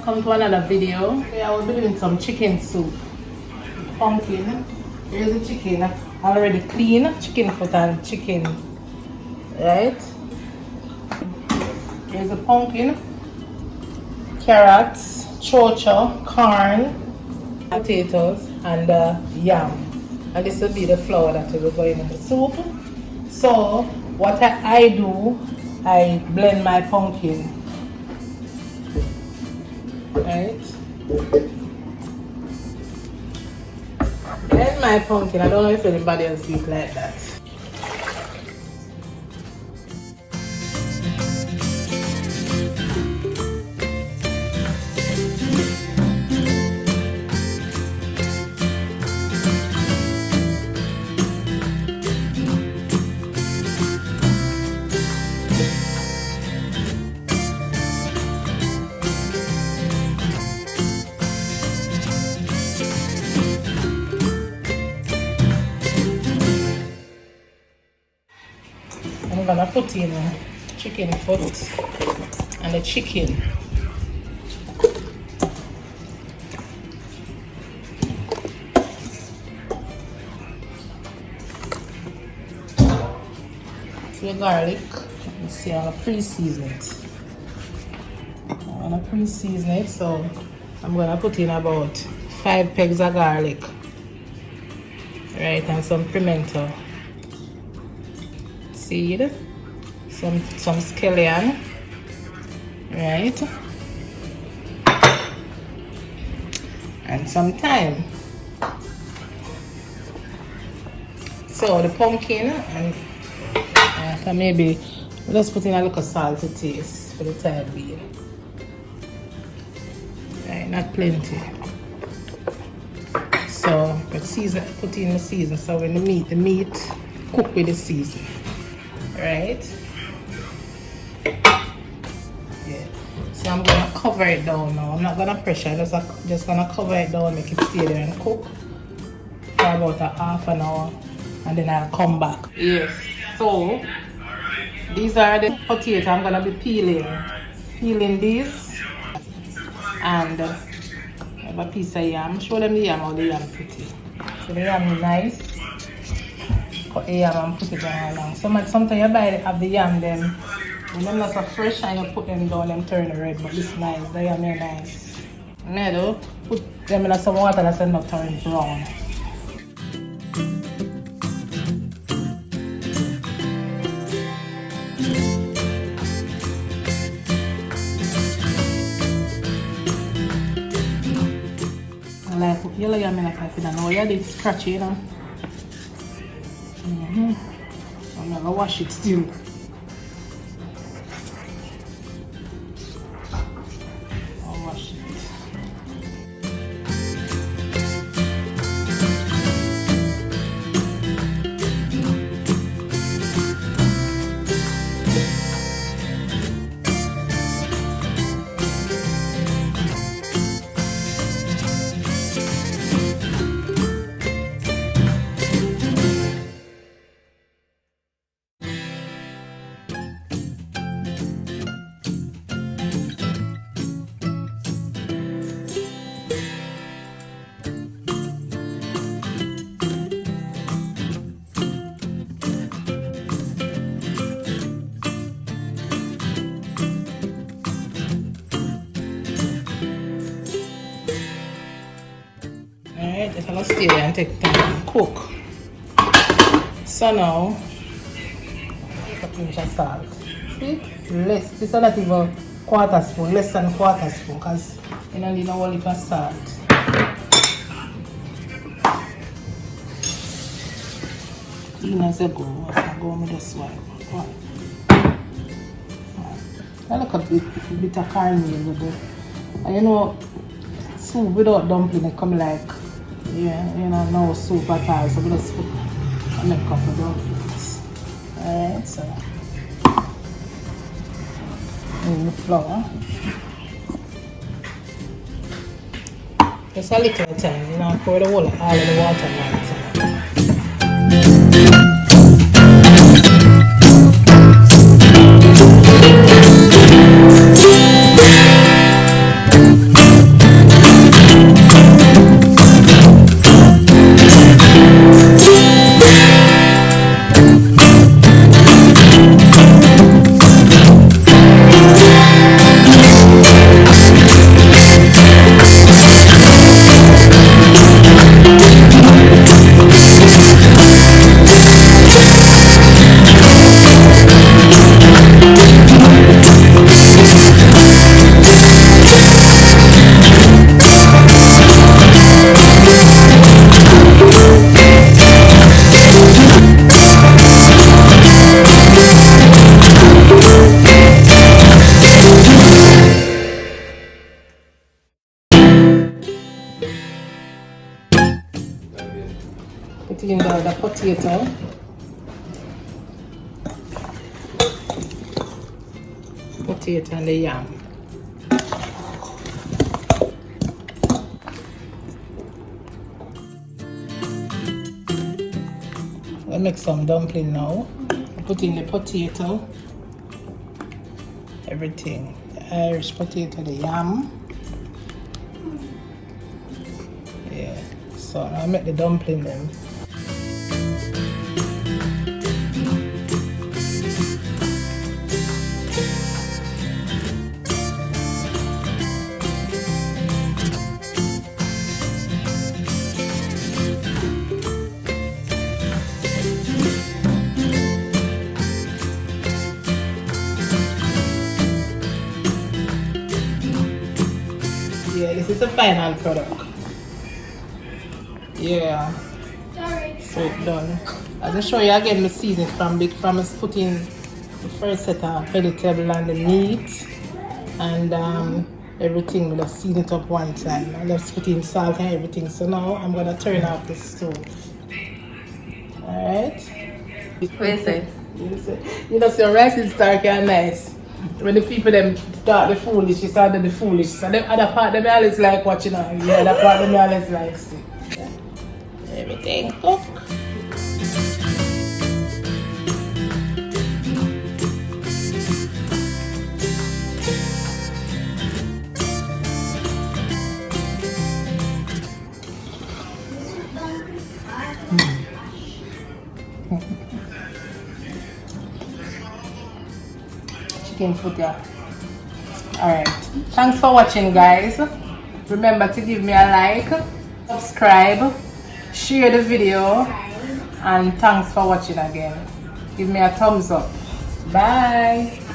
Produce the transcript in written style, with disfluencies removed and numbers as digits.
welcome to another video. Today I will be doing some chicken soup. Pumpkin. Here's the chicken. Already clean. Chicken foot and chicken. Right? Here's the pumpkin. Carrots, chocha, corn, potatoes, and yam. And this will be the flour that will go in the soup. So what I do, I blend my pumpkin. Right? Blend my pumpkin. I don't know if anybody else do it like that. I'm gonna put in chicken foot and the chicken. So garlic, you see I'm gonna pre-season it. I'm gonna pre-season it, so I'm gonna put in about 5 pegs of garlic. Right, and some pimento seed, some scallion, right, and some thyme. So the pumpkin, and maybe let's put in a little salt to taste for the time being. Right, not plenty. So put in the season. So when the meat cook with the season. Right? Yeah. So I'm gonna cover it down now. I'm not gonna pressure, just gonna cover it down, make it stay there and cook for about a half an hour, and then I'll come back. Yes. So these are the potatoes I'm gonna be peeling these, and I have a piece of yam. Show them the yam, how the yam pretty. So the yam is nice. Cut the yam and put it down along. Sometimes you have the yam them, and them not so fresh, and you put them down, them turn red, but this nice, the yam is nice. Now put them in some water that's not turn brown. I like put yellow yam in like I feel now. Yeah, it's scratchy, you know. I'm gonna wash it still. I'll wash it. It's gonna stay there and take time to cook. So now, take a pinch of salt. See? Less. This is not even quarter spoon, less than quarter spoon, because you don't need a whole heap of salt. Clean as you go. I go with this one. I look a bit of caramel with it. And you know, soup without dumpling, it come like, yeah, you know, no soup at all. So we just put a couple of dumplings. Alright, so in the flour. Just a little time, you know, pour the whole all of the water one time. out the potato. Potato and the yam. We'll make some dumpling now. Put in the potato, everything. The Irish potato, the yam. Yeah, so I'll make the dumpling then. Yeah, this is the final product. Yeah. So it's done. I'll just show you again the season from putting the first set of vegetable and the meat and everything. We'll just season it up one time. I'll just put in salt and everything. So now I'm gonna turn off the stove. Alright. What you say? You know, so rice is dark and nice. When the people them start the foolish, it's under the foolish. So the other part them always like watching on. The other part them always like see. Yeah. Everything cook. Chicken foot, yeah. Alright. Thanks for watching, guys. Remember to give me a like, subscribe, share the video, and thanks for watching again. Give me a thumbs up. Bye.